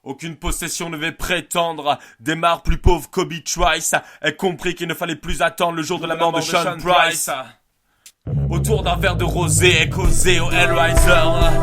Aucune possession ne devait prétendre. Démarre plus pauvre Kobe Trice ait compris qu'il ne fallait plus attendre le jour de la mort de Sean Price. Autour d'un verre de rosé est causé au Hellraiser.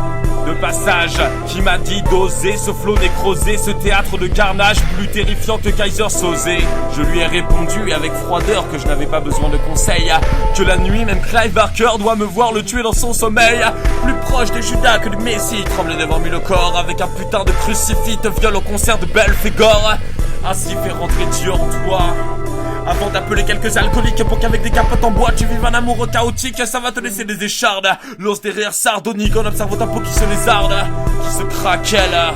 De passage, qui m'a dit d'oser ce flot nécrosé, ce théâtre de carnage plus terrifiant que Kaiser Soze. Je lui ai répondu avec froideur que je n'avais pas besoin de conseils, que la nuit même Clive Barker doit me voir le tuer dans son sommeil. Plus proche de Judas que du Messie, tremblé devant lui le corps, avec un putain de crucifix te viole au concert de Belphégor. Ainsi fait rentrer Dieu en toi, avant d'appeler quelques alcooliques pour qu'avec des capotes en bois tu vives un amour chaotique. Ça va te laisser des échardes, l'os des rires sardoniques en observant ta peau qui se lézarde, qui se craquelle,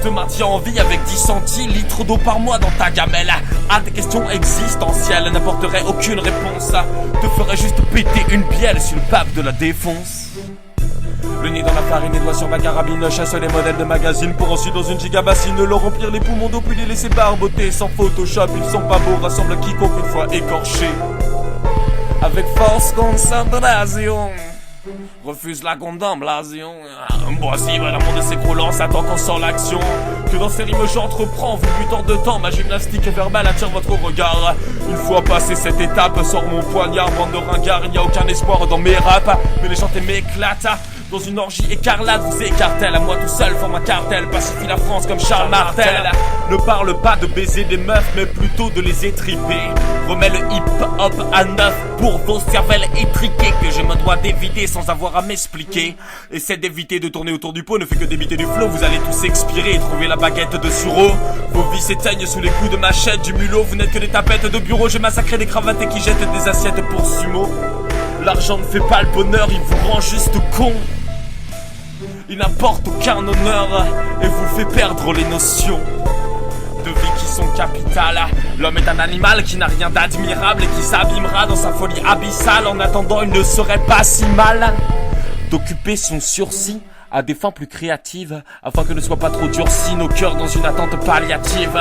te maintient en vie avec 10 centilitres d'eau par mois dans ta gamelle. À tes questions existentielles n'apporterait aucune réponse, te ferait juste péter une bielle sur le pape de la défonce. Le nez dans la farine, les doigts sur ma carabine, chasse les modèles de magazine pour ensuite dans une gigabassine leur remplir les poumons d'eau puis les laisser barboter sans Photoshop. Ils sont pas beaux, rassemblent quiconque une fois écorché. Avec force concentration, refuse la contemplation. Voici le monde s'écroulant, s'attend qu'on sort l'action. Que dans ces rimes j'entreprends, vous butant de temps, ma gymnastique verbale attire votre regard. Une fois passé cette étape, sort mon poignard, bande de ringards, il n'y a aucun espoir dans mes raps, mais les chanter m'éclatent. Dans une orgie écarlate, vous écartèle, à moi tout seul forme un cartel, pacifie la France comme Charles Martel. Ne parle pas de baiser des meufs, mais plutôt de les étriper. Remets le hip-hop à neuf pour vos cervelles étriquées, que je me dois d'éviter sans avoir à m'expliquer. Essaie d'éviter de tourner autour du pot, ne fait que débiter du flot, vous allez tous expirer et trouver la baguette de sureau. Vos vies s'éteignent sous les coups de machette du mulot, vous n'êtes que des tapettes de bureau, j'ai massacré des cravates qui jettent des assiettes pour sumo. L'argent ne fait pas le bonheur, il vous rend juste con. Il n'apporte aucun honneur et vous fait perdre les notions de vie qui sont capitales. L'homme est un animal qui n'a rien d'admirable et qui s'abîmera dans sa folie abyssale. En attendant, il ne serait pas si mal d'occuper son sursis à des fins plus créatives, afin que ne soient pas trop durcis nos cœurs dans une attente palliative.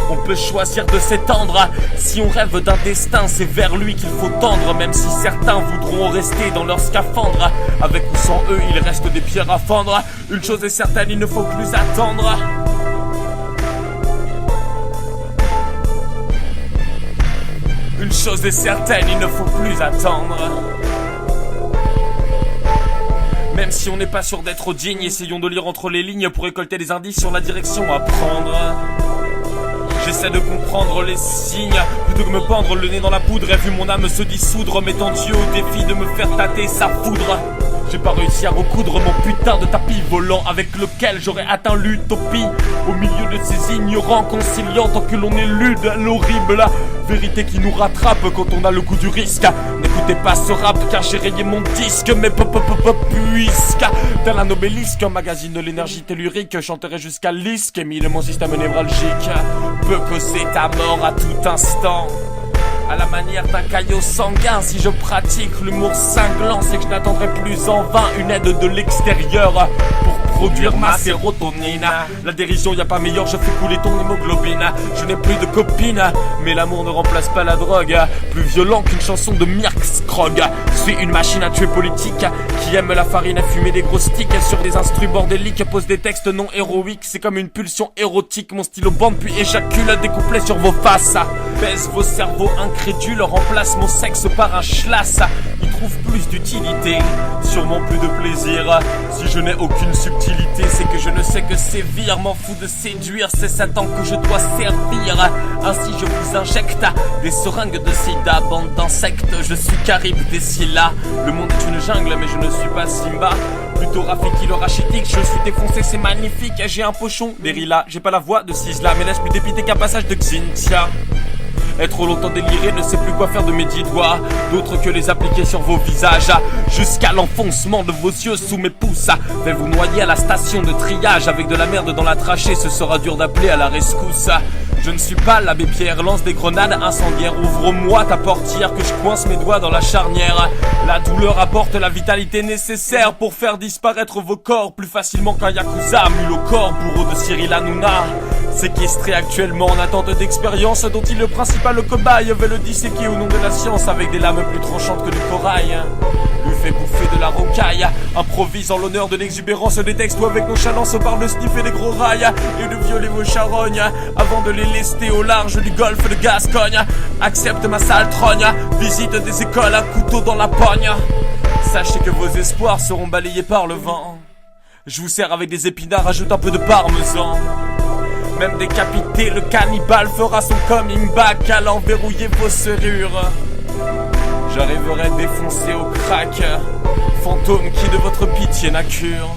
On peut choisir de s'étendre, si on rêve d'un destin, c'est vers lui qu'il faut tendre, même si certains voudront rester dans leur scaphandre. Avec ou sans eux, il reste des pierres à fendre. Une chose est certaine, il ne faut plus attendre. Une chose est certaine, il ne faut plus attendre. Même si on n'est pas sûr d'être digne, essayons de lire entre les lignes pour récolter des indices sur la direction à prendre. J'essaie de comprendre les signes, plutôt que me pendre le nez dans la poudre. Et vu mon âme se dissoudre, mettant Dieu au défi de me faire tâter sa foudre. J'ai pas réussi à recoudre mon putain de tapis volant avec lequel j'aurais atteint l'utopie. Au milieu de ces ignorants conciliants, tant que l'on élude l'horrible vérité qui nous rattrape quand on a le goût du risque. N'écoutez pas ce rap car j'ai rayé mon disque, mais puisque tel un obélisque, un magazine de l'énergie tellurique, chanterai jusqu'à l'ischémie, mon système névralgique peut causer ta mort à tout instant. À la manière d'un caillot sanguin, si je pratique l'humour cinglant, c'est que je n'attendrai plus en vain une aide de l'extérieur pour produire ma sérotonine. La dérision, y a pas meilleur, je fais couler ton hémoglobine. Je n'ai plus de copine, mais l'amour ne remplace pas la drogue. Plus violent qu'une chanson de Mirks Krog. C'est une machine à tuer politique qui aime la farine à fumer des gros sticks sur des instrus bordéliques, pose des textes non héroïques. C'est comme une pulsion érotique, mon stylo bande puis éjacule des couplets sur vos faces. Baise vos cerveaux incrédules, remplace mon sexe par un schlass. Il trouve plus d'utilité, sûrement plus de plaisir. Si je n'ai aucune subtilité, c'est que je ne sais que sévir. M'en fous de séduire, c'est Satan que je dois servir. Ainsi je vous injecte des seringues de sida, bande d'insectes. Je suis Carib des Scylla. Le monde est une jungle mais je ne suis pas Simba. Plutôt Rafiki le rachitique, je suis défoncé, c'est magnifique. J'ai un pochon, des Rila, j'ai pas la voix de Sisla, mais laisse plus dépiter qu'un passage de Xintia. Être longtemps déliré, ne sait plus quoi faire de mes 10 doigts, d'autres que les appliquer sur vos visages, jusqu'à l'enfoncement de vos yeux sous mes pouces. Vais vous noyer à la station de triage, avec de la merde dans la trachée, ce sera dur d'appeler à la rescousse. Je ne suis pas l'abbé Pierre, lance des grenades incendiaires. Ouvre-moi ta portière que je coince mes doigts dans la charnière. La douleur apporte la vitalité nécessaire pour faire disparaître vos corps plus facilement qu'un yakuza. Mule au corps, bourreau de Cyril Hanouna. Séquestré actuellement en attente d'expérience, dont il est le principal cobaye, veut le disséquer au nom de la science avec des lames plus tranchantes que du corail. Lui fait bouffer de la rocaille, improvise en l'honneur de l'exubérance des textes où avec nonchalance parle de sniffer des gros rails et de violer vos charognes avant de les lester au large du golfe de Gascogne. Accepte ma sale trogne, visite des écoles à couteau dans la pogne. Sachez que vos espoirs seront balayés par le vent. Je vous sers avec des épinards, ajoute un peu de parmesan. Même décapité, le cannibale fera son coming back à l'enverrouiller vos serrures. J'arriverai défoncé au crack, fantôme qui de votre pitié n'a cure.